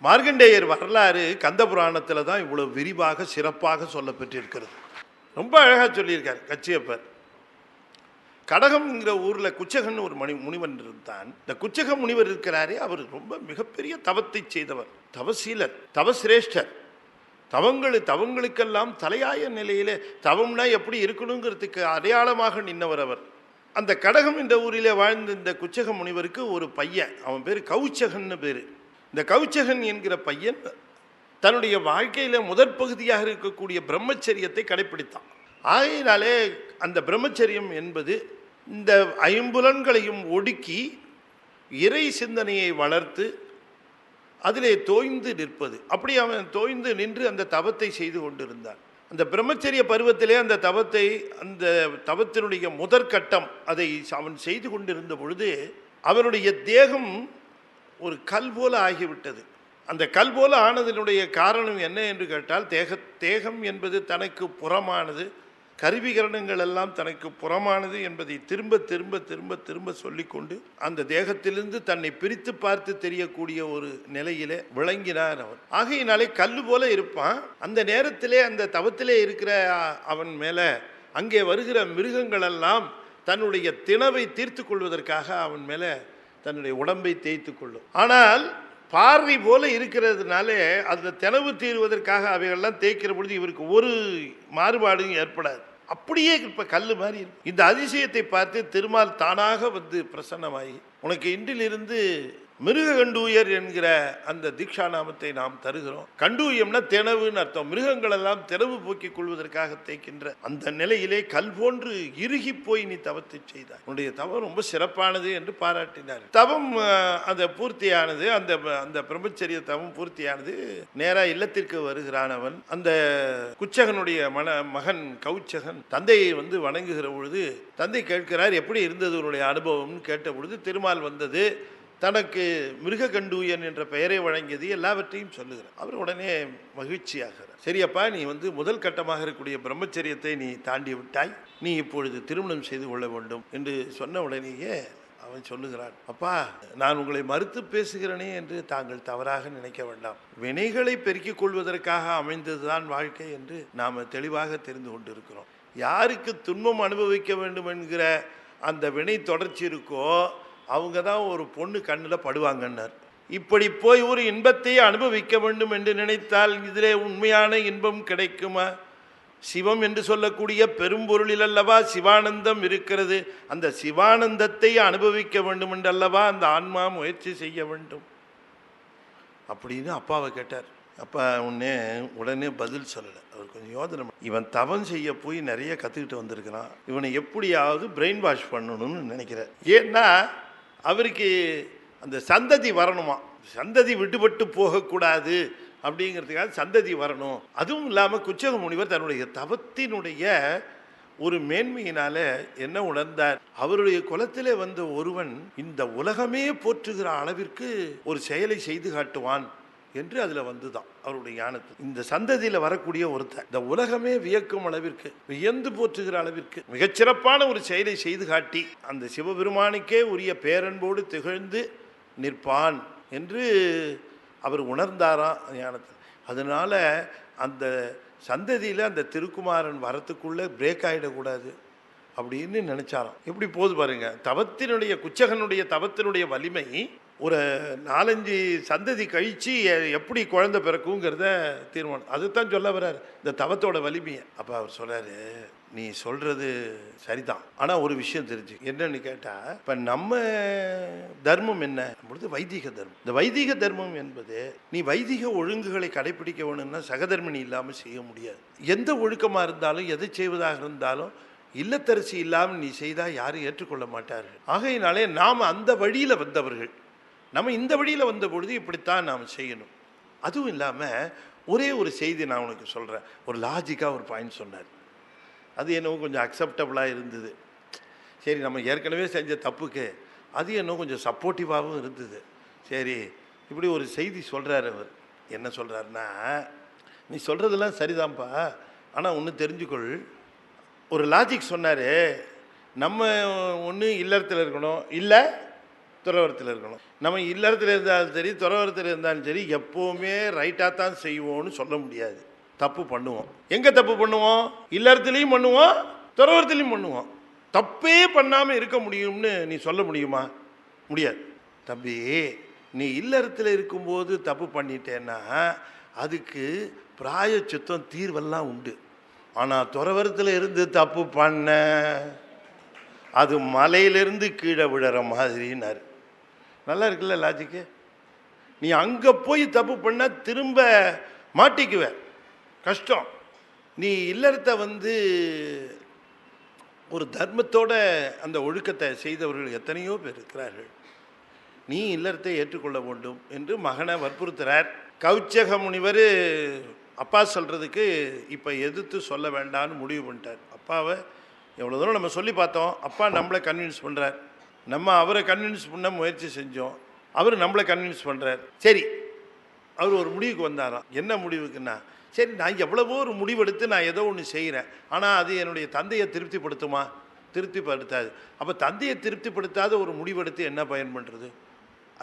மார்க்கண்டேயர் வரலாறு கந்த புராணத்தில் தான் இவ்வளோ விரிவாக சிறப்பாக சொல்லப்பட்டிருக்கிறது. ரொம்ப அழகாக சொல்லியிருக்கார் கச்சியப்பர். கடகம்ங்கிற ஊரில் குச்சகன் ஒரு முனிவன் இருந்தான். இந்த குச்சக முனிவர் இருக்கிறாரே, அவர் ரொம்ப மிகப்பெரிய தவத்தை செய்தவர், தவசீலர், தவசிரேஷ்டர். தவங்களுக்கெல்லாம் தலையாய நிலையிலே தவம்னா எப்படி இருக்கணுங்கிறதுக்கு அடையாளமாக நின்றவர் அவர். அந்த கடகம் என்ற ஊரிலே வாழ்ந்த இந்த குச்சக முனிவருக்கு ஒரு பையன், அவன் பேர் கௌச்சகன்னு பேர். இந்த கௌச்சகன் என்கிற பையன் தன்னுடைய வாழ்க்கையில் முதற் பகுதியாக இருக்கக்கூடிய பிரம்மச்சரியத்தை கடைப்பிடித்தான். ஆகையினாலே அந்த பிரம்மச்சரியம் என்பது இந்த ஐம்புலன்களையும் ஒடுக்கி இறை சிந்தனையை வளர்த்து அதிலே தோய்ந்து நிற்பது. அப்படி அவன் தோய்ந்து நின்று அந்த தவத்தை செய்து கொண்டிருந்தான். அந்த பிரம்மச்சரிய பருவத்திலே அந்த தவத்தினுடைய முதற்கட்டம் அதை அவன் செய்து கொண்டிருந்த பொழுது அவனுடைய தேகம் ஒரு கல் போல ஆகிவிட்டது. அந்த கல் போல ஆனதனுடைய காரணம் என்ன என்று கேட்டால், தேகம் என்பது தனக்கு புறமானது, கருவிகரணங்கள் எல்லாம் தனக்கு புறமானது என்பதை திரும்ப திரும்ப திரும்ப திரும்ப சொல்லிக்கொண்டு அந்த தேகத்திலிருந்து தன்னை பிரித்து பார்த்து தெரியக்கூடிய ஒரு நிலையிலே விளங்கினார் அவன். ஆகையினாலே கல்லு போல இருப்பான். அந்த நேரத்திலே அந்த தவத்திலே இருக்கிற அவன் மேலே அங்கே வருகிற மிருகங்களெல்லாம் தன்னுடைய திணவை தீர்த்து கொள்வதற்காக அவன் மேலே தன்னுடைய உடம்பை தேய்த்து கொள்ளும். ஆனால் பார்வை போல இருக்கிறதுனாலே அதில் திணவு தீர்வதற்காக அவைகள்லாம் தேய்க்கிற பொழுது இவருக்கு ஒரு மாறுபாடும் ஏற்படாது. அப்படியே இப்போ கல் மாதிரி இருக்கும். இந்த அதிசயத்தை பார்த்து திருமால் தானாக வந்து பிரசன்னமாகி, உனக்கு இன்றிலிருந்து மிருக கண்டூயர் என்கிற அந்த தீக்ஷா நாமத்தை நாம் தருகிறோம். கண்டூயம்னா திணவுன்னு அர்த்தம். மிருகங்கள் எல்லாம் திணவு போக்கிக் கொள்வதற்காக தேய்க்கின்ற அந்த நிலையிலே கல் போன்று இறுகி போய் நீ தவத்தை செய்தார். உன்னுடைய தவம் ரொம்ப சிறப்பானது என்று பாராட்டினார். தவம் அந்த பூர்த்தியானது, அந்த பிரம்மச்சரிய தவம் பூர்த்தியானது. நேரா இல்லத்திற்கு வருகிறான் அவன். அந்த குச்சகனுடைய மகன் கௌச்சகன் தந்தையை வந்து வணங்குகிற பொழுது தந்தை கேட்கிறார், எப்படி இருந்தது உன்னுடைய அனுபவம்னு கேட்ட பொழுது திருமால் வந்தது, தனக்கு மிருக கண்டூயன் என்ற பெயரை வழங்கியது, எல்லாவற்றையும் சொல்லுகிறார். அவர் உடனே மகிழ்ச்சியாகிறார். சரியப்பா, நீ வந்து முதல் கட்டமாக இருக்கக்கூடிய பிரம்மச்சரியத்தை நீ தாண்டி விட்டாய், நீ இப்பொழுது திருமணம் செய்து கொள்ள வேண்டும் என்று சொன்ன உடனேயே அவன் சொல்லுகிறான், அப்பா, நான் உங்களை மறுத்து பேசுகிறேனே என்று தாங்கள் தவறாக நினைக்க வேண்டாம். வினைகளை பெருக்கிக் கொள்வதற்காக அமைந்ததுதான் வாழ்க்கை என்று நாம் தெளிவாக தெரிந்து கொண்டிருக்கிறோம். யாருக்கு துன்பம் அனுபவிக்க வேண்டும் என்கிற அந்த வினை தொடர்ச்சி இருக்கோ அவங்க தான் ஒரு பொண்ணு கண்ணில் படுவாங்கன்னார். இப்படி போய் ஒரு இன்பத்தை அனுபவிக்க வேண்டும் என்று நினைத்தால் இதிலே உண்மையான இன்பம் கிடைக்குமா? சிவம் என்று சொல்லக்கூடிய பெரும்பொருளில் அல்லவா சிவானந்தம் இருக்கிறது. அந்த சிவானந்தத்தை அனுபவிக்க வேண்டும் என்றல்லவா அந்த ஆன்மா முயற்சி செய்ய வேண்டும் அப்படின்னு அப்பாவை கேட்டார். அப்பா உடனே பதில் சொல்லலை. அவர் கொஞ்சம் யோசனை, இவன் தவம் செய்ய போய் நிறைய கற்றுக்கிட்டு வந்திருக்கிறான், இவனை எப்படியாவது பிரெயின் வாஷ் பண்ணணும்னு நினைக்கிறார். ஏன்னா அவருக்கு அந்த சந்ததி வரணுமா, சந்ததி விடுபட்டு போகக்கூடாது அப்படிங்கிறதுக்காக சந்ததி வரணும். அதுவும் இல்லாமல் குச்சக முனிவர் தன்னுடைய தவத்தினுடைய ஒரு மேன்மையினால என்ன உணர்ந்தார், அவருடைய குலத்திலே வந்த ஒருவன் இந்த உலகமே போற்றுகிற அளவிற்கு ஒரு செயலை செய்து காட்டுவான் என்று அதில் வந்துதான் அவருடைய ஞானத்து. இந்த சந்ததியில் வரக்கூடிய ஒருத்தன் இந்த உலகமே வியக்கும் அளவிற்கு, வியந்து போற்றுகிற அளவிற்கு மிகச்சிறப்பான ஒரு செயலை செய்து காட்டி அந்த சிவபெருமானுக்கே உரிய பேரன்போடு திகழ்ந்து நிற்பான் என்று அவர் உணர்ந்தாராம் ஞானத்தில். அதனால அந்த சந்ததியில் அந்த திருக்குமாரன் வரத்துக்குள்ளே பிரேக் ஆகிடக்கூடாது அப்படின்னு நினைச்சாராம். எப்படி போது பாருங்க, தவத்தினுடைய குச்சகனுடைய தவத்தினுடைய வலிமை ஒரு 4-5 சந்ததி கழித்து எப்படி குழந்தை பிறக்குங்கிறத தீர்மானம். அதுதான் சொல்ல வர்றார் இந்த தவத்தோட வலிமையை. அப்போ அவர் சொல்கிறாரு, நீ சொல்கிறது சரிதான், ஆனால் ஒரு விஷயம் தெரிஞ்சு என்னன்னு கேட்டால், இப்போ நம்ம தர்மம் என்ன பொழுது வைதிக தர்மம். இந்த வைதிக தர்மம் என்பது நீ வைதிக ஒழுங்குகளை கடைபிடிக்க வேணும்னா சகதர்மினி இல்லாமல் செய்ய முடியாது. எந்த ஒழுக்கமாக இருந்தாலும் எதை செய்வதாக இருந்தாலும் இல்லத்தரசி இல்லாமல் நீ செய்தால் யாரும் ஏற்றுக்கொள்ள மாட்டார்கள். ஆகையினாலே நாம் அந்த வழியில் வந்தவர்கள், நம்ம இந்த வழியில் வந்த பொழுது இப்படித்தான் நாம் செய்யணும். அதுவும் இல்லாமல் ஒரே ஒரு செய்தி நான் உனக்கு சொல்கிறேன். ஒரு லாஜிக்காக ஒரு பாயிண்ட் சொன்னார், அது என்னவோ கொஞ்சம் அக்செப்டபுளாக இருந்தது. சரி, நம்ம ஏற்கனவே செஞ்ச தப்புக்கு அது என்னவோ கொஞ்சம் சப்போர்ட்டிவாகவும் இருந்தது. சரி, இப்படி ஒரு செய்தி சொல்கிறார். அவர் என்ன சொல்கிறாருன்னா, நீ சொல்கிறதெல்லாம் சரிதான்ப்பா, ஆனால் ஒன்று தெரிஞ்சுக்கொள். ஒரு லாஜிக் சொன்னார், நம்ம ஒன்று இல்லறத்தில் இருக்கணும், இல்லை துறவரத்தில் இருக்கணும். நம்ம இல்லறத்தில் இருந்தாலும் சரி துறவரத்தில் இருந்தாலும் சரி எப்போவுமே ரைட்டாக தான் செய்வோம்னு சொல்ல முடியாது. தப்பு பண்ணுவோம். எங்கே தப்பு பண்ணுவோம்? இல்லறத்துலேயும் பண்ணுவோம், துறவரத்துலேயும் பண்ணுவோம். தப்பே பண்ணாமல் இருக்க முடியும்னு நீ சொல்ல முடியுமா? முடியாது. தம்பி, நீ இல்லறத்தில் இருக்கும்போது தப்பு பண்ணிட்டேன்னா அதுக்கு பிராயச்சித்தம் தீர்வெல்லாம் உண்டு. ஆனால் துறவரத்தில் இருந்து தப்பு பண்ண அது மலையிலிருந்து கீழே விழுற மாதிரின்னாரு. நல்லா இருக்குல்ல லாஜிக்கு? நீ அங்கே போய் தப்பு பண்ண திரும்ப மாட்டிக்குவ, கஷ்டம். நீ இல்லறத்தை ஒரு தர்மத்தோட அந்த ஒழுக்கத்தை செய்தவர்கள் எத்தனையோ பேர் இருக்கிறார்கள். நீ இல்லறத்தை ஏற்றுக்கொள்ள வேண்டும் என்று மகனை வற்புறுத்துறார். கௌச்சக முனிவர் அப்பா சொல்கிறதுக்கு இப்போ எதிர்த்து சொல்ல வேண்டான்னு முடிவு பண்ணிட்டார். அப்பாவை எவ்வளோ தூரம் நம்ம சொல்லி பார்த்தோம், அப்பா நம்மளை கன்வின்ஸ் பண்ணுறார். நம்ம அவரை கன்வின்ஸ் பண்ண முயற்சி செஞ்சோம், அவர் நம்மளை கன்வின்ஸ் பண்ணுறார். சரி, அவர் ஒரு முடிவுக்கு வந்தாராம். என்ன முடிவுக்குன்னா, சரி நான் எவ்வளவோ ஒரு முடிவெடுத்து நான் ஏதோ ஒன்று செய்கிறேன், ஆனால் அது என்னுடைய தந்தையை திருப்திப்படுத்துமா? திருப்திப்படுத்தாது. அப்போ தந்தையை திருப்திப்படுத்தாத ஒரு முடிவெடுத்து என்ன பயன் பண்ணுறது?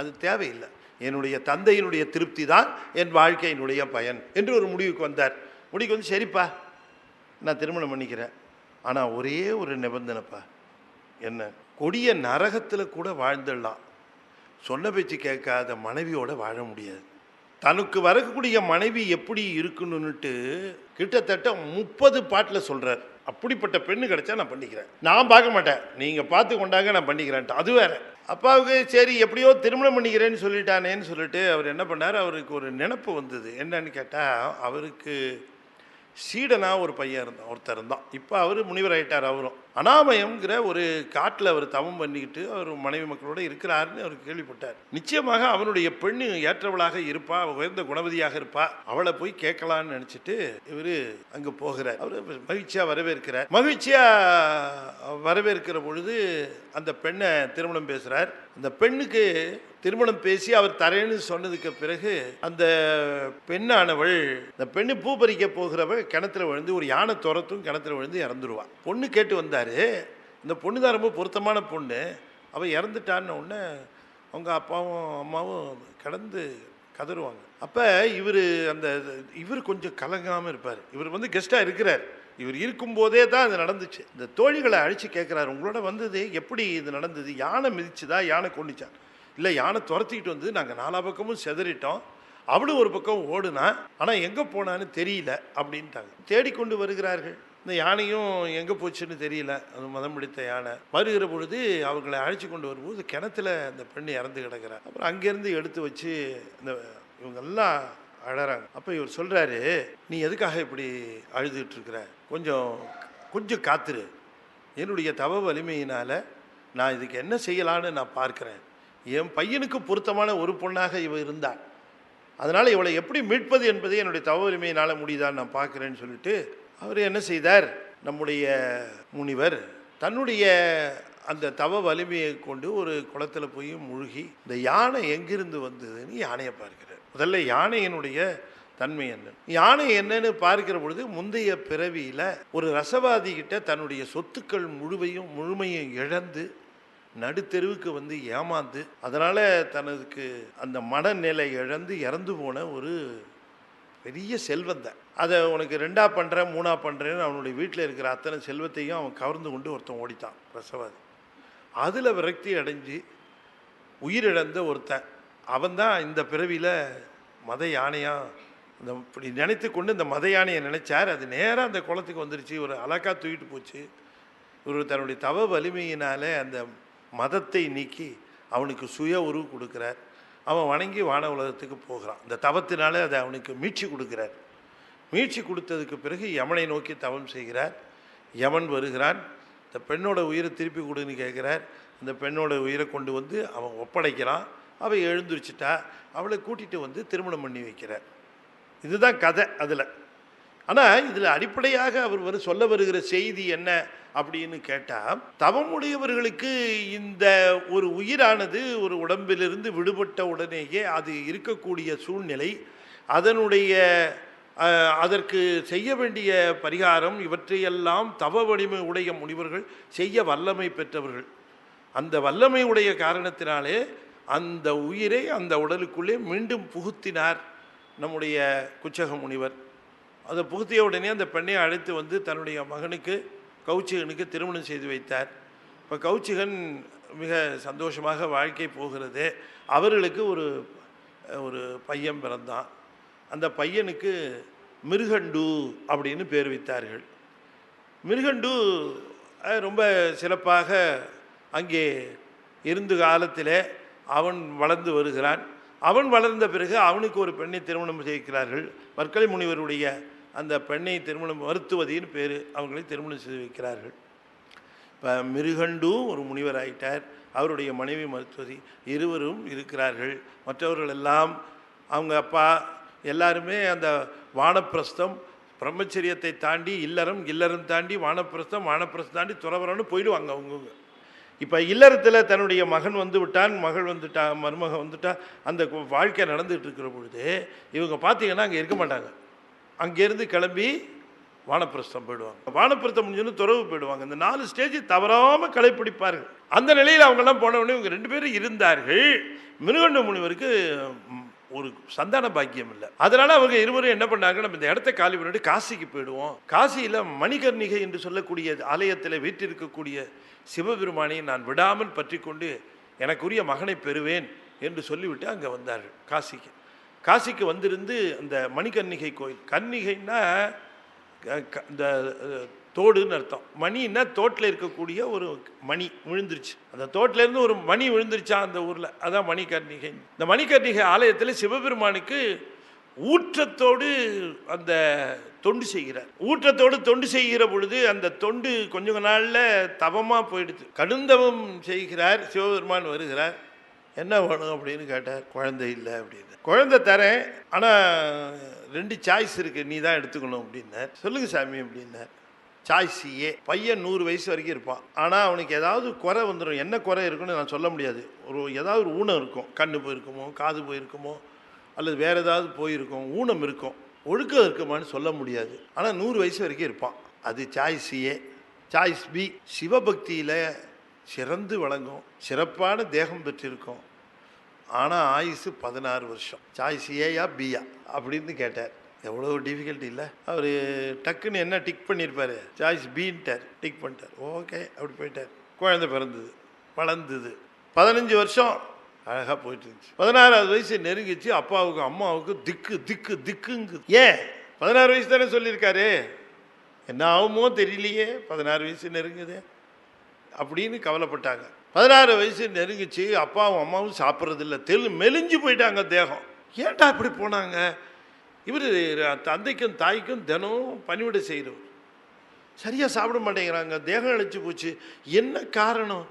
அது தேவையில்லை. என்னுடைய தந்தையினுடைய திருப்தி தான் என் வாழ்க்கையினுடைய பயன் என்று ஒரு முடிவுக்கு வந்தார். முடிவுக்கு வந்து, சரிப்பா நான் திருமணம் பண்ணிக்கிறேன், ஆனால் ஒரே ஒரு நிபந்தனைப்பா. என்ன? கொடிய நரகத்தில் கூட வாழ்ந்துடலாம், சொன்ன பேச்சு கேட்காத மனைவியோட வாழ முடியாது. தனக்கு வரக்கூடிய மனைவி எப்படி இருக்கணும்னுட்டு கிட்டத்தட்ட 30 பாட்டில் சொல்கிறார். அப்படிப்பட்ட பெண்ணு கிடைச்சா நான் பண்ணிக்கிறேன், நான் பார்க்க மாட்டேன், நீங்கள் பார்த்து கொண்டாங்க, நான் பண்ணிக்கிறேன்ட்டு. அது வேற. அப்பாவுக்கு சரி எப்படியோ திருமணம் பண்ணிக்கிறேன்னு சொல்லிட்டானேன்னு சொல்லிட்டு அவர் என்ன பண்ணார், அவருக்கு ஒரு நினப்பு வந்தது. என்னன்னு கேட்டால், அவருக்கு சீடனா ஒரு பையன் ஒருத்தர் இருந்தான். இப்போ அவர் முனிவர் ஆகிட்டார். அவரும் அனாமயம்ங்கிற ஒரு காட்டில் அவர் தவம் பண்ணிக்கிட்டு அவர் மனைவி மக்களோடு இருக்கிறாருன்னு அவர் கேள்விப்பட்டார். நிச்சயமாக அவனுடைய பெண்ணு ஏற்றவளாக இருப்பா, உயர்ந்த குணவதியாக இருப்பா, அவளை போய் கேட்கலான்னு நினச்சிட்டு இவர் அங்கே போகிறார். அவர் மகிழ்ச்சியாக வரவேற்கிறார். மகிழ்ச்சியாக வரவேற்கிற பொழுது அந்த பெண்ணை திருமணம் பேசுகிறார். அந்த பெண்ணுக்கு திருமணம் பேசி அவர் தரேன்னு சொன்னதுக்கு பிறகு அந்த பெண்ணானவள், இந்த பெண்ணு பூ பறிக்க போகிறவள் கிணத்துல விழுந்து, ஒரு யானை துரத்தும் கிணத்துல விழுந்து இறந்துருவாள். பொண்ணு கேட்டு வந்தார். இந்த பொண்ணு தான் ரொம்ப பொருத்தமான பொண்ணு. அவள் இறந்துட்டான்னு உடனே அவங்க அப்பாவும் அம்மாவும் கடந்து கதறுவாங்க. அப்போ இவர் கொஞ்சம் கலங்காமல் இருப்பார். இவர் கெஸ்ட்டாக இருக்கிறார். இவர் இருக்கும்போதே தான் அது நடந்துச்சு. இந்த தோழிகளை அழைச்சி கேட்குறாரு, உங்களோட வந்தது எப்படி இது நடந்தது? யானை மிதிச்சுதா, யானை கொண்டுச்சா? இல்லை, யானை துரத்திக்கிட்டு வந்து நாங்கள் 4 பக்கமும் செதறிட்டோம், அவளும் ஒரு பக்கம் ஓடுனா, ஆனால் எங்கே போனான்னு தெரியல அப்படின்ட்டாங்க. தேடிக்கொண்டு வருகிறார்கள். இந்த யானையும் எங்கே போச்சுன்னு தெரியல, அது மதம் பிடித்த யானை. வருகிற பொழுது அவர்களை அழைச்சி கொண்டு வரும்போது கிணத்துல அந்த பெண்ணு இறந்து கிடக்கிறார். அப்புறம் அங்கேருந்து எடுத்து வச்சு இவங்கெல்லாம் அழறாங்க. அப்போ இவர் சொல்கிறாரு, நீ எதுக்காக இப்படி அழுதுகிட்டு இருக்கிற? கொஞ்சம் காத்துரு, என்னுடைய தவ வலிமையினால் நான் இதுக்கு என்ன செய்யலான்னு நான் பார்க்குறேன். என் பையனுக்கு பொருத்தமான ஒரு பொண்ணாக இவ இருந்தாள், அதனால் இவளை எப்படி மீட்பது என்பதை என்னுடைய தவ வலிமையினால் முடியுதான்னு நான் பார்க்குறேன்னு சொல்லிட்டு அவர் என்ன செய்தார், நம்முடைய முனிவர் தன்னுடைய அந்த தவ வலிமையை கொண்டு ஒரு குளத்தில் போய் முழுகி இந்த யானை எங்கிருந்து வந்ததுன்னு யானையை பார்க்கிறார். முதல்ல யானையினுடைய தன்மை என்ன, யானை என்னன்னு பார்க்கிற பொழுது முந்தைய பிறவியில் ஒரு ரசவாதிகிட்ட தன்னுடைய சொத்துக்கள் முழுமையும் இழந்து நடுத்தெருவுக்கு ஏமாந்து, அதனால் தனக்கு அந்த மனநிலை இழந்து இறந்து போன ஒரு பெரிய செல்வந்தான். அதை உனக்கு 2ஆ பண்ணுறேன் 3ஆ பண்ணுறேன்னு அவனுடைய வீட்டில் இருக்கிற அத்தனை செல்வத்தையும் அவன் கவர்ந்து கொண்டு ஒருத்தன் ஓடித்தான் ரசவாதி. அதில் விரக்தி அடைஞ்சு உயிரிழந்த ஒருத்தன் அவன்தான் இந்த பிறவியில் மத யானையாக இப்படி நினைத்து கொண்டு இந்த மத யானையை நினைச்சார். அது நேராக அந்த குளத்துக்கு வந்துருச்சு, ஒரு அலக்கா தூக்கிட்டு போச்சு. இவர் தன்னுடைய தவ வலிமையினாலே அந்த மதத்தை நீக்கி அவனுக்கு சுய உருவு கொடுக்குறார். அவன் வணங்கி வான உலகத்துக்கு போகிறான். இந்த தவத்தினாலே அதை அவனுக்கு மீட்சி கொடுக்குறார். மீட்சி கொடுத்ததுக்கு பிறகு யமனை நோக்கி தவம் செய்கிறார். யமன் வருகிறான். இந்த பெண்ணோட உயிரை திருப்பி கொடுன்னு கேட்குறார். அந்த பெண்ணோட உயிரை கொண்டு அவன் ஒப்படைக்கிறான். அவள் எழுந்திரிச்சிட்டா. அவளை கூட்டிகிட்டு திருமணம் பண்ணி வைக்கிறார். இதுதான் கதை அதில். ஆனால் இதில் அடிப்படையாக அவர் சொல்ல வருகிற செய்தி என்ன அப்படின்னு கேட்டால், தவமுடையவர்களுக்கு இந்த ஒரு உயிரானது ஒரு உடம்பிலிருந்து விடுபட்ட உடனேயே அது இருக்கக்கூடிய சூழ்நிலை, அதற்கு செய்ய வேண்டிய பரிகாரம் இவற்றையெல்லாம் தவ வலிமை உடைய முனிவர்கள் செய்ய வல்லமை பெற்றவர்கள். அந்த வல்லமை உடைய காரணத்தினாலே அந்த உயிரை அந்த உடலுக்குள்ளே மீண்டும் புகுத்தினார் நம்முடைய குச்சக முனிவர். அதை புகுத்திய உடனே அந்த பெண்ணை அழைத்து வந்து தன்னுடைய மகனுக்கு கௌச்சிகனுக்கு திருமணம் செய்து வைத்தார். இப்போ கௌச்சிகன் மிக சந்தோஷமாக வாழ்க்கை போகிறது. அவர்களுக்கு ஒரு ஒரு பையன் பிறந்தான். அந்த பையனுக்கு மிருகண்டு அப்படின்னு பேர் வைத்தார்கள். மிருகண்டு ரொம்ப சிறப்பாக அங்கே இருந்து காலத்தில் அவன் வளர்ந்து வருகிறான். அவன் வளர்ந்த பிறகு அவனுக்கு ஒரு பெண்ணை திருமணம் செய்கிறார்கள். வர்க்கலை முனிவருடைய அந்த பெண்ணை திருமணம் மருத்துவதின்னு பேர், அவங்களை திருமணம் செய்து வைக்கிறார்கள். இப்போ மிருகண்டு ஒரு முனிவர் ஆகிட்டார், அவருடைய மனைவி மருத்துவதி, இருவரும் இருக்கிறார்கள். மற்றவர்கள் எல்லாம் அவங்க அப்பா எல்லாருமே அந்த வானப்பிரஸ்தம் பிரம்மச்சரியத்தை தாண்டி இல்லறம், இல்லறம் தாண்டி வானப்பிரஸ்தம், வானப்பிரஸ்தம் தாண்டி துறவரம்னு போயிடுவாங்க அவங்கவுங்க. இப்போ இல்லறத்தில் தன்னுடைய மகன் வந்து விட்டான், மகள் வந்துட்டா, மருமக வந்துட்டா, அந்த வாழ்க்கை நடந்துகிட்டு இருக்கிற பொழுது இவங்க பார்த்தீங்கன்னா அங்கே இருக்க மாட்டாங்க. அங்கேருந்து கிளம்பி வானப்பிரஸ்தம் போயிடுவாங்க. வானப்பிரஸ்தம் முடிஞ்சோன்னு துறவு போயிடுவாங்க. இந்த 4 ஸ்டேஜ் தவறாமல் கடைப்பிடிப்பார்கள். அந்த நிலையில் அவங்கெல்லாம் போன உடனே இவங்க 2 பேரும் இருந்தார்கள். மிருகண்ட முனிவருக்கு ஒரு சந்தான பாக்கியம் இல்லை. அதனால அவங்க இருவரும் என்ன பண்ணாங்க, நம்ம இந்த இடத்த காலி பண்ணிட்டு காசிக்கு போயிடுவோம். காசியில் மணிகர்ணிகை என்று சொல்லக்கூடிய ஆலயத்தில் வீட்டிருக்கக்கூடிய சிவபெருமானை நான் விடாமல் பற்றி கொண்டு எனக்குரிய மகனை பெறுவேன் என்று சொல்லிவிட்டு அங்கே வந்தார்கள் காசிக்கு. காசிக்கு வந்திருந்து அந்த மணிகர்ணிகை கோயில், கர்ணிகைன்னா இந்த தோடுன்னு அர்த்தம், மணின்னா தோட்டில் இருக்கக்கூடிய ஒரு மணி விழுந்துருச்சு, அந்த தோட்டிலேருந்து ஒரு மணி விழுந்துருச்சா அந்த ஊரில், அதான் மணிகர்ணிகை. இந்த மணிகர்ணிகை ஆலயத்தில் சிவபெருமானுக்கு ஊற்றத்தோடு அந்த தொண்டு செய்கிறார். ஊற்றத்தோடு தொண்டு செய்கிற பொழுது அந்த தொண்டு கொஞ்ச நாளில் தவமாக போயிடுது. கடுந்தவம் செய்கிறார். சிவபெருமான் வருகிறார், என்ன வேணும் அப்படின்னு கேட்டார். குழந்தை இல்லை அப்படின்னு. குழந்தை தரேன், ஆனால் 2 சாய்ஸ் இருக்குது, நீ தான் எடுத்துக்கணும் அப்படின்னார். சொல்லுங்கள் சாமி அப்படின்னார். சாய்ஸ் ஏ, பையன் 100 வயசு வரைக்கும் இருப்பான், ஆனால் அவனுக்கு ஏதாவது குறை வந்துடும். என்ன குறை இருக்குன்னு நான் சொல்ல முடியாது. ஏதாவது ஒரு ஊனம் இருக்கும், கண்ணு போயிருக்குமோ, காது போயிருக்குமோ, அல்லது வேறு ஏதாவது போயிருக்கும், ஊனம் இருக்கும், ஒழுக்கம் இருக்குமான்னு சொல்ல முடியாது. ஆனால் 100 வயசு வரைக்கும் இருப்பான். அது சாய்ஸ் ஏ. சாய்ஸ் பி, சிவபக்தியில் சிறந்து வழங்கும், சிறப்பான தேகம் பெற்றிருக்கும், ஆனால் ஆயுசு 16 வருஷம். சாய்ஸ் ஏயா பியா அப்படின்னு கேட்டார். எவ்வளோ டிஃபிகல்ட்டி இல்லை. அவர் டக்குன்னு என்ன டிக் பண்ணியிருப்பார், சாய்ஸ் பின்ட்டார், டிக் பண்ணிட்டார். ஓகே அப்படி போயிட்டார். குழந்தை பிறந்தது, வளர்ந்தது. 15 வருஷம் அழகாக போயிட்டு இருந்துச்சு. 16வது வயசு நெருங்கிச்சு. அப்பாவுக்கு அம்மாவுக்கு திக்கு திக்கு திக்குங்கு. ஏன் 16 வயசு தானே சொல்லியிருக்காரு, என்ன ஆகுமோ தெரியலையே, 16 வயசு நெருங்குது அப்படின்னு கவலைப்பட்டாங்க. 16 வயசு நெருங்கிச்சு. அப்பாவும் அம்மாவும் சாப்பிட்றதில்ல, மெலிஞ்சு போயிட்டாங்க தேகம். ஏன்டா இப்படி போனாங்க? இவர் தந்தைக்கும் தாய்க்கும் தினம் பணிவிடை செய்கிறவர், சரியாக சாப்பிட மாட்டேங்கிறாங்க, தேகம் அழைச்சி போச்சு, என்ன காரணம்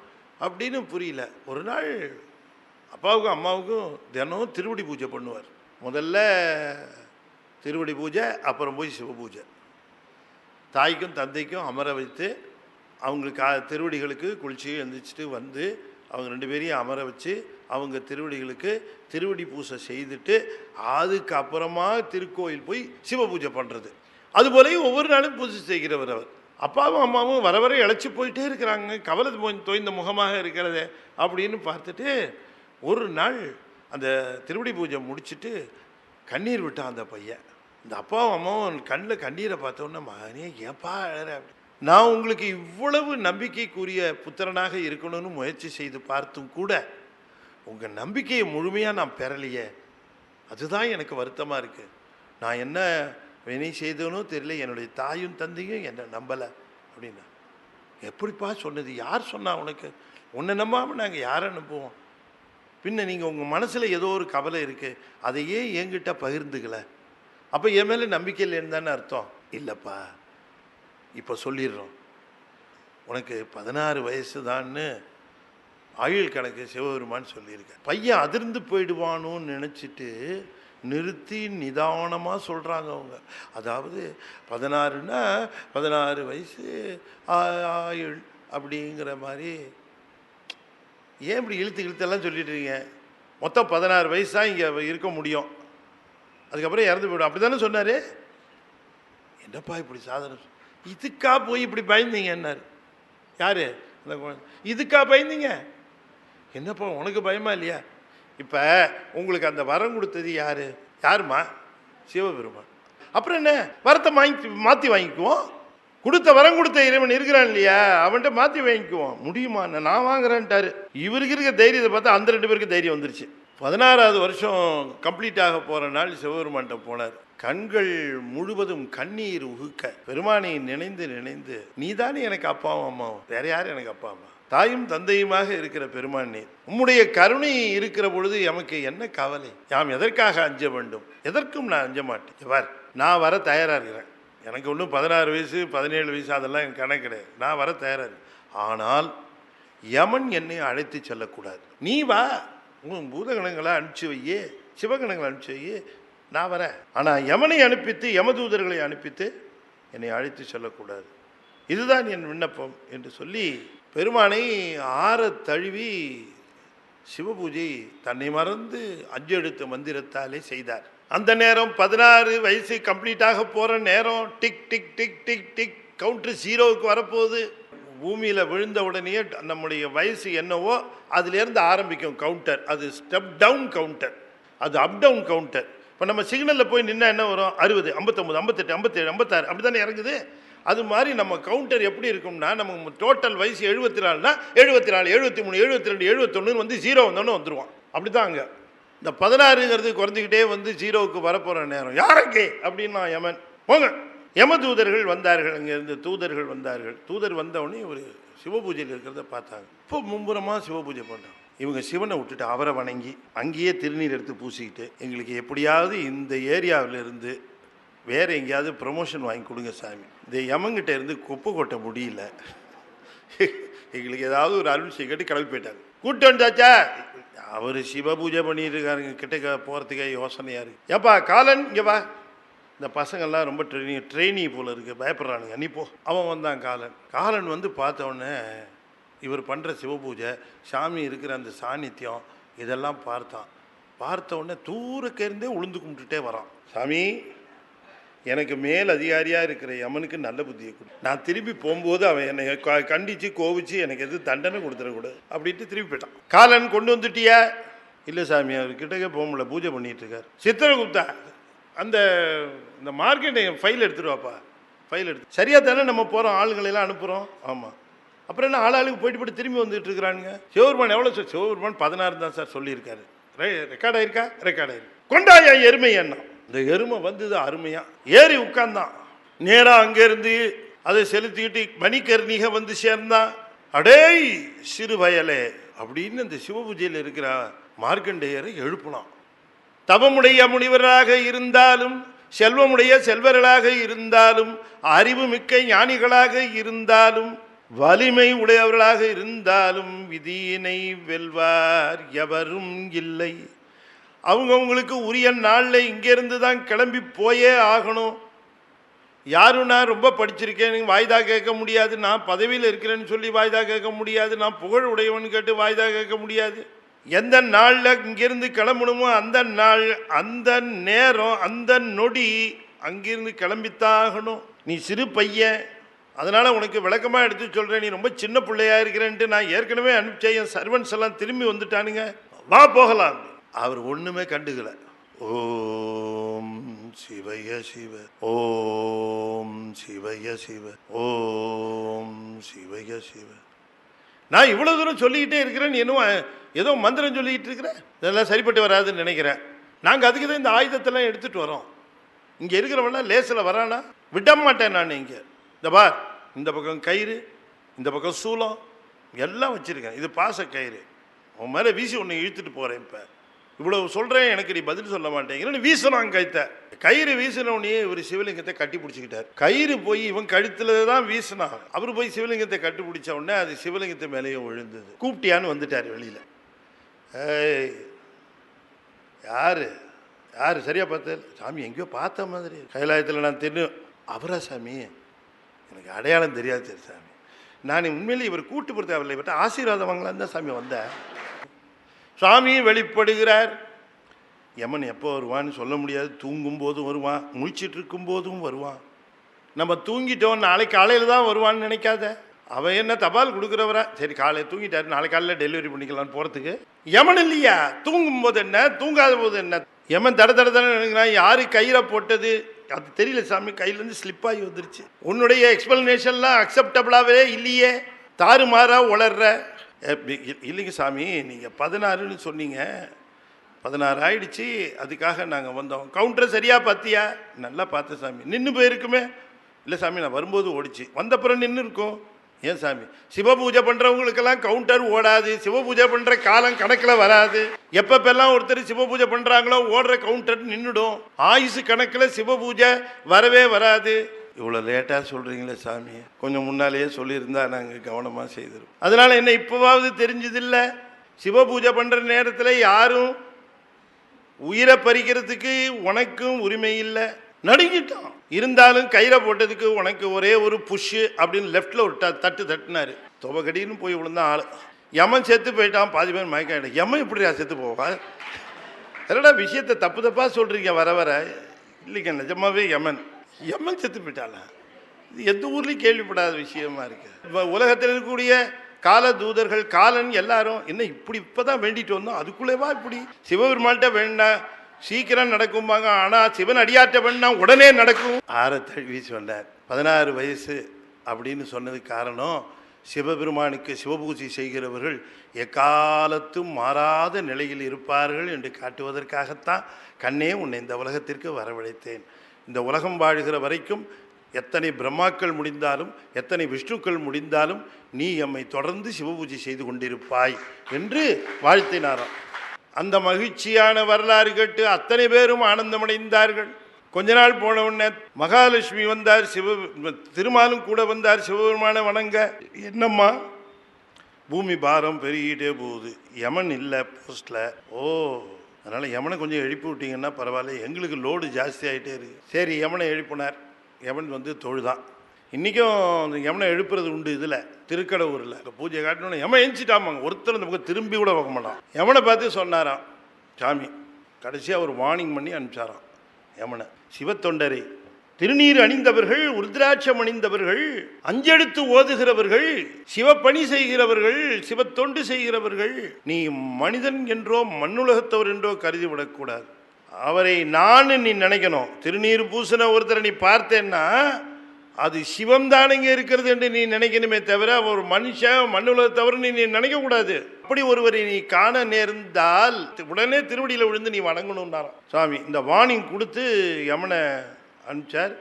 அப்படின்னு புரியல. ஒரு நாள் அப்பாவுக்கும் அம்மாவுக்கும் தினம் திருவடி பூஜை பண்ணுவார். முதல்ல திருவடி பூஜை, அப்புறம் போய் சிவ பூஜை. தாய்க்கும் தந்தைக்கும் அமர வைத்து அவங்களுக்கு திருவடிகளுக்கு குளிச்சு எழுந்திரிச்சிட்டு வந்து அவங்க 2 பேரையும் அமர வச்சு அவங்க திருவடிகளுக்கு திருவடி பூஜை செய்துட்டு அதுக்கப்புறமா திருக்கோயில் போய் சிவ பூஜை பண்ணுறது. அதுபோலயும் ஒவ்வொரு நாளும் பூஜை செய்கிறவர் அவர். அப்பாவும் அம்மாவும் வர வர இழைச்சி போயிட்டே இருக்கிறாங்க, கவலை தோய்ந்த முகமாக இருக்கிறது அப்படின்னு பார்த்துட்டு ஒரு நாள் அந்த திருவடி பூஜை முடிச்சுட்டு கண்ணீர் விட்டான் அந்த பையன். இந்த அப்பாவும் அம்மாவும் கண்ணில் கண்ணீரை பார்த்தோன்னே, மகனே ஏப்பா அழற, நான் உங்களுக்கு இவ்வளவு நம்பிக்கைக்குரிய புத்திரனாக இருக்கணும்னு முயற்சி செய்து பார்த்தும் கூட உங்கள் நம்பிக்கையை முழுமையாக நான் பெறலையே, அதுதான் எனக்கு வருத்தமாக இருக்குது. நான் என்ன வினை செய்தனோ தெரியல, என்னுடைய தாயும் தந்தையும் என்னை நம்பலை அப்படின்னா. எப்படிப்பா சொன்னது, யார் சொன்னா உனக்கு? உன்னை நம்பாமல் நாங்கள் யாரை நம்புவோம்? பின்ன நீங்கள் உங்கள் மனசில் ஏதோ ஒரு கவலை இருக்குது, அதையே என்கிட்ட பகிர்ந்துக்கலை, அப்போ என் மேலே நம்பிக்கை இல்லைன்னு தானே அர்த்தம்? இல்லைப்பா, இப்போ சொல்லிடுறோம், உனக்கு 16 வயசு தான்னு ஆயுள் கணக்கு சிவபெருமான் சொல்லியிருக்க. பையன் அதிர்ந்து போயிடுவானோன்னு நினச்சிட்டு நிறுத்தி நிதானமாக சொல்கிறாங்க அவங்க. அதாவது 16ன்னா 16 வயசு ஆயுள் அப்படிங்கிற மாதிரி. ஏன் இப்படி இழுத்தெல்லாம் சொல்லிட்டுருங்க? மொத்தம் 16 வயசு தான் இங்கே இருக்க முடியும், அதுக்கப்புறம் இறந்து போய்டும், அப்படி தானே சொன்னார். என்னப்பா இப்படி சாதனை, இதுக்காக போய் இப்படி பயந்தீங்க என்னார்? யார்? அந்த குழந்தை. இதுக்கா பயந்தீங்க? என்னப்பா உனக்கு பயமா இல்லையா? இப்போ உங்களுக்கு அந்த வரம் கொடுத்தது யாரு? யாருமா? சிவபெருமான். அப்புறம் என்ன, வரத்தை மாற்றி வாங்கிக்குவோம். கொடுத்த வரம் கொடுத்த இறைவன் இருக்கிறான் இல்லையா, அவன்கிட்ட மாற்றி வாங்கிக்குவோம். முடியுமா? நான் வாங்குறேன்ட்டாரு. இவருக்கு இருக்க தைரியத்தை பார்த்தா அந்த 2 பேருக்கு தைரியம் வந்துருச்சு. 16வது வருஷம் கம்ப்ளீட் ஆக போகிற நாள் சிவபெருமான்கிட்ட போனார். கண்கள் முழுவதும் கண்ணீர் உகுக்க பெருமானை நினைந்து நினைந்து, நீதானே எனக்கு அப்பாவும் அம்மாவும், வேற யாரும் எனக்கு அப்பா அம்மா, தாயும் தந்தையுமாக இருக்கிற பெருமான் நீர், உம்முடைய கருணை இருக்கிற பொழுது எமக்கு என்ன கவலை? யாம் எதற்காக அஞ்ச வேண்டும்? எதற்கும் நான் அஞ்ச மாட்டேன். நான் வர தயாராக இருக்கிறேன். எனக்கு ஒன்றும் 16 வயசு 17 வயசு அதெல்லாம் எனக்கு கணக்கு கிடையாது. நான் வர தயாராக இருக்கேன். ஆனால் யமன் என்னை அழைத்து செல்லக்கூடாது. நீ வா, உன் பூதகணங்களை அனுப்பிச்சு வையே, சிவகணங்களை அனுப்பிச்சு வையே, நான் வரேன். ஆனால் யமனை அனுப்பித்து யமதூதர்களை அனுப்பித்து என்னை அழைத்து செல்லக்கூடாது. இதுதான் என் விண்ணப்பம் என்று சொல்லி பெருமானை ஆற தழுவி சிவபூஜை தன்னை மறந்து 5 எழுத்து மந்திரத்தாலே செய்தார். அந்த நேரம் 16 வயசு கம்ப்ளீட்டாக போகிற நேரம். Tick tick tick tick tick counter 0க்கு வரப்போகுது. பூமியில் விழுந்த உடனே நம்முடைய வயசு என்னவோ அதுலேருந்து ஆரம்பிக்கும் கவுண்டர். அது ஸ்டெப் டவுன் கவுண்டர், அது அப் டவுன் கவுண்டர். இப்போ நம்ம சிக்னலில் போய் நின்னா என்ன வரும்? 60, 59, 58, 57, 56 அப்படி தானே இறங்குது. அது மாதிரி நம்ம கவுண்டர் எப்படி இருக்கும்னா, நம்ம டோட்டல் வயசு 74னா 74, 73, 72, 71 வந்து 0 வந்தோன்னு வந்துடுவான். அப்படி தான் அங்கே இந்த 16ங்கிறது குறைஞ்சிக்கிட்டே வந்து 0க்கு வரப்போகிற நேரம். யாரங்கே அப்படின்னா யமன். போங்க. யம தூதர்கள் வந்தார்கள். அங்கேருந்து தூதர்கள் வந்தார்கள். தூதர் வந்தவுடனே ஒரு சிவபூஜையில் இருக்கிறத பார்த்தாங்க. இப்போ மும்புறமாக சிவபூஜை பண்ணுறாங்க. இவங்க சிவனை விட்டுட்டு அவரை வணங்கி அங்கேயே திருநீர் எடுத்து பூசிக்கிட்டு, எங்களுக்கு எப்படியாவது இந்த ஏரியாவிலிருந்து வேறு எங்கேயாவது ப்ரமோஷன் வாங்கி கொடுங்க சாமி, இந்த யமங்கிட்ட இருந்து குப்பை கொட்ட முடியல, எங்களுக்கு ஏதாவது ஒரு அருள் செய்யட்டு கிளம்பி போயிட்டாங்க. கூட்டம் வந்தாச்சா? அவர் சிவ பூஜை பண்ணிட்டு இருக்காருங்க. கிட்ட போகிறதுக்கே யோசனையாக இருக்குது. ஏப்பா காலன் இங்கே வா, இந்த பசங்கள்லாம் ரொம்ப ட்ரெயினி போல் இருக்குது, பயப்படுறானுங்க, நீ போ. அவன் வந்தான் காலன் வந்து பார்த்தவொடனே இவர் பண்ணுற சிவபூஜை, சாமி இருக்கிற அந்த சாநித்தியம் இதெல்லாம் பார்த்த உடனே தூரக்கேருந்தே உளுந்து கும்பிட்டுட்டே வரான். சாமி, எனக்கு மேல் அதிகாரியாக இருக்கிற யமனுக்கு நல்ல புத்தியை கொடு. நான் திரும்பி போகும்போது அவன் என்னை கண்டித்து கோவிச்சு எனக்கு எது தண்டனை கொடுத்துடக்கூடாது அப்படின்ட்டு திரும்பி போயிட்டான். காலன் கொண்டு வந்துட்டியா? இல்லை சாமி, அவர்கிட்டக்கே போக முடியல, பூஜை பண்ணிகிட்டு இருக்கார். சித்திரகுப்தா, அந்த மார்க்கெட்டை ஃபைல் எடுத்துகிட்டு வாப்பா. ஃபைல் எடுத்து சரியாக தானே நம்ம போகிறோம், ஆளுங்களெல்லாம் அனுப்புகிறோம். ஆமாம். அப்புறம் என்ன ஆளுக்கு போயிட்டு திரும்பி வந்துட்டு இருக்கிறானுங்க. சிவபெருமான் எவ்வளோ சார்? சிவபெருமான் 16 தான் சார் சொல்லியிருக்காரு. ரெக்கார்ட் ஆயிருக்கா? ரெக்கார்ட் ஆயிருக்கு. கொண்டாயா எருமை எண்ணம். இந்த எருமை வந்தது அருமையா ஏறி உட்கார்ந்தான். நேராக அங்கேருந்து அதை செலுத்திக்கிட்டு மணிக்கர்ணிக வந்து சேர்ந்தான். அடேய் சிறு வயலே அப்படின்னு இந்த சிவபூஜையில் இருக்கிற மார்க்கண்டேயரை எழுப்பினான். தவமுடைய முனிவராக இருந்தாலும், செல்வமுடைய செல்வர்களாக இருந்தாலும், அறிவு மிக்க ஞானிகளாக இருந்தாலும், வலிமை உடையவர்களாக இருந்தாலும் விதியினை வெல்வார் எவரும் இல்லை. அவங்கவுங்களுக்கு உரிய நாளில் இங்கேருந்து தான் கிளம்பி போயே ஆகணும். யாரும் நான் ரொம்ப படிச்சிருக்கேன் வாய்தா கேட்க முடியாது, நான் பதவியில் இருக்கிறேன்னு சொல்லி வாய்தா கேட்க முடியாது, நான் புகழ் உடையவன் கேட்டு வாய்தா கேட்க முடியாது. எந்த நாளில் இங்கேருந்து கிளம்பணுமோ அந்த நாள், அந்த நேரம், அந்த நொடி அங்கிருந்து கிளம்பித்தான் ஆகணும். நீ சிறு பையன், அதனால் உனக்கு விளக்கமாக எடுத்து சொல்கிறேன். நீ ரொம்ப சின்ன பிள்ளையாக இருக்கிறேன்ட்டு நான் ஏற்கனவே அனுப்பிச்சேன். என் சர்வன்ஸ் எல்லாம் திரும்பி வந்துட்டானுங்க, வா போகலாம். அவர் ஒன்றுமே கண்டுக்கல. ஓம் சிவய சிவ, ஓம் சிவய சிவ, ஓம் சிவய சிவ. நான் இவ்வளோ தூரம் சொல்லிக்கிட்டே இருக்கிறேன், இன்னும் ஏதோ மந்திரம் சொல்லிக்கிட்டு இருக்கிறேன். இதெல்லாம் சரிப்பட்டு வராதுன்னு நினைக்கிறேன். நாங்கள் அதுக்கு தான் இந்த ஆயுதத்தெல்லாம் எடுத்துகிட்டு வரோம். இங்கே இருக்கிறவெல்லாம் லேசில் வரானா விட மாட்டேன் நான். இங்கே இந்த பார், இந்த பக்கம் கயிறு, இந்த பக்கம் சூலம் எல்லாம் வச்சுருக்கேன். இது பாச கயிறு, உன் மேலே வீசி ஒன்று இழுத்துட்டு போகிறேன். இப்போ இவ்வளோ சொல்கிறேன், எனக்கு நீ பதில் சொல்ல மாட்டேங்கிறேன்னு வீசணும். கயிறு வீசினோடனே இவர் சிவலிங்கத்தை கட்டி பிடிச்சிக்கிட்டார். கயிறு போய் இவன் கழுத்தில் தான் வீசினான். அவர் போய் சிவலிங்கத்தை கட்டி பிடிச்ச உடனே அது சிவலிங்கத்தை மேலேயும் விழுந்தது. கூப்பிட்டியான்னு வந்துட்டார் வெளியில். ஏய் யாரு யார் சரியாக பார்த்தேன்? சாமி எங்கேயோ பார்த்த மாதிரி, கைலாயத்தில் நான் தெரியும். அவரா சாமி? எனக்கு அடையாளம் தெரியாது. சரி சாமி, நான் உண்மையிலே இவர் கூட்டு போகிறது அவர்களை பற்றி ஆசீர்வாதம் வாங்கலான்னு தான் சாமி வந்தேன். சாமி வெளிப்படுகிறார். யமன் எப்போ வருவான்னு சொல்ல முடியாது. தூங்கும் போதும் வருவான், முழிச்சிட்டு இருக்கும் போதும் வருவான். நம்ம தூங்கிட்டோம் நாளைக்கு காலையில் தான் வருவான்னு நினைக்காத. அவன் என்ன தபால் கொடுக்குறவரா, சரி காலையில் தூங்கிட்டாரு, நாளை காலையில் டெலிவரி பண்ணிக்கலான்னு போகிறதுக்கு. யமன் இல்லையா, தூங்கும் போது என்ன தூங்காத போது என்ன, யமன் தட தட தடங்கிறான். யாரு கையில போட்டது அது தெரியல சாமி, கையிலேருந்து ஸ்லிப் ஆகி வந்துருச்சு. உன்னுடைய எக்ஸ்பிளனேஷன்லாம் அக்செப்டபிளாகவே இல்லையே, தாறுமாறா உளர்ற. இல்லைங்க சாமி, நீங்கள் 16ன்னு சொன்னீங்க, 16 ஆயிடுச்சு, அதுக்காக நாங்கள் வந்தோம். கவுண்டரை சரியாக பார்த்தியா? நல்லா பார்த்தேன் சாமி. நின்று போயிருக்குமே? இல்லை சாமி, நான் வரும்போது ஓடிச்சு, வந்தப்புறம் நின்று இருக்கும். ஏன் சாமி, சிவ பூஜை பண்ணுறவங்களுக்கெல்லாம் கவுண்டர் ஓடாது, சிவ பூஜை பண்ணுற காலம் கணக்கில் வராது. எப்பப்பெல்லாம் ஒருத்தர் சிவ பூஜை பண்ணுறாங்களோ ஓடுற கவுண்டர் நின்றுடும். ஆயுசு கணக்கில் சிவ பூஜை வரவே வராது. இவ்வளோ லேட்டாக சொல்கிறீங்களே சாமி, கொஞ்சம் முன்னாலேயே சொல்லியிருந்தா நாங்கள் கவனமாக செய்திருவோம். அதனால் என்ன இப்போவாவது தெரிஞ்சதில்லை, சிவ பூஜை பண்ணுற நேரத்தில் யாரும் உயிரை பறிக்கிறதுக்கு உனக்கும் உரிமை இல்லை. நடுங்கிட்டான். இருந்தாலும் கையில் போட்டதுக்கு உனக்கு ஒரே ஒரு புஷ்ஷு அப்படின்னு லெஃப்டில் ஒரு தட்டு தட்டுனாரு. தொபகடின்னு போய் விழுந்தான் ஆள். யமன் செத்து போயிட்டான். பாதி பேர் மயக்கம். யமன் இப்படியா செத்து போவா? என்னடா விஷயத்தை தப்பு தப்பாக சொல்கிறீங்க வர வர. இல்லைங்க, நிஜமாவே யமன் செத்து போயிட்டாளா? இது எந்த ஊர்லேயும் கேள்விப்படாத விஷயமா இருக்கு. உலகத்தில் இருக்கக்கூடிய கால தூதர்கள், காலன் எல்லாரும் என்ன இப்படி இப்போதான் வேண்டிட்டு வந்தோம், அதுக்குள்ளேவா இப்படி சிவபெருமான்கிட்ட வேண்டாம் சீக்கிரம் நடக்கும்பாங்க. ஆனால் சிவன் அடியாற்ற வேணா உடனே நடக்கும். தழுவி சொன்னார். 16 வயசு அப்படின்னு சொன்னதுக்கு காரணம், சிவபெருமானுக்கு சிவபூஜை செய்கிறவர்கள் எக்காலத்தும் மாறாத நிலையில் இருப்பார்கள் என்று காட்டுவதற்காகத்தான் கண்ணே உன்னை இந்த உலகத்திற்கு வரவழைத்தேன். இந்த உலகம் வாழ்கிற வரைக்கும் எத்தனை பிரம்மாக்கள் முடிந்தாலும் எத்தனை விஷ்ணுக்கள் முடிந்தாலும் நீ எம்மை தொடர்ந்து சிவபூஜை செய்து கொண்டிருப்பாய் என்று வாழ்த்தினாராம். அந்த மகிழ்ச்சியான வரலாறு கேட்டு அத்தனை பேரும் ஆனந்தமடைந்தார்கள். கொஞ்ச நாள் போன உடனே மகாலட்சுமி வந்தார், திருமாலும் கூட வந்தார் சிவபெருமான வணங்க. என்னம்மா, பூமி பாரம் பெருகிட்டே போகுது, யமன் இல்லை போஸ்டில். ஓ, அதனால் யமனை கொஞ்சம் எழுப்பி விட்டீங்கன்னா பரவாயில்ல, எங்களுக்கு லோடு ஜாஸ்தி ஆகிட்டே இருக்குது. சரி, யமனை எழுப்பினார். யமன் வந்து தொழுதான். இன்றைக்கும் அந்த யமனை எழுப்புறது உண்டு. இதில் திருக்கடவுரில் பூஜை காட்டணும்னு யமன் எழுச்சிட்டாமாங்க. ஒருத்தர் அந்த பக்கம் திரும்பி கூட பார்க்க மாட்டான். யமனை பார்த்து சொன்னாராம் சாமி, கடைசியாக ஒரு வார்னிங் பண்ணி அனுப்பிச்சாராம் யமனை. சிவத்தொண்டரை, திருநீர் அணிந்தவர்கள், உருத்ராட்சம் அணிந்தவர்கள், அஞ்செடுத்து ஓதுகிறவர்கள், சிவப்பணி செய்கிறவர்கள், சிவத்தொண்டு செய்கிறவர்கள், நீ மனிதன் என்றோ மண்ணுலகத்தவர் என்றோ கருதி விடக்கூடாது. அவரை நான் நீ நினைக்கணும். திருநீர் பூசின ஒருத்தரை நீ பார்த்தேன்னா அது சிவம் தானங்க இருக்கிறது என்று நீ நினைக்கணுமே தவிர ஒரு மனுஷன் மண்ணுலகத்தவர்னு நீ நினைக்கக்கூடாது. அப்படி ஒருவரை நீ காண நேர்ந்தால் உடனே திருவடியில் விழுந்து நீ வணங்கணும்னாராம் சாமி. இந்த வார்னிங் கொடுத்து யமனை அனுப்பிச்சார்.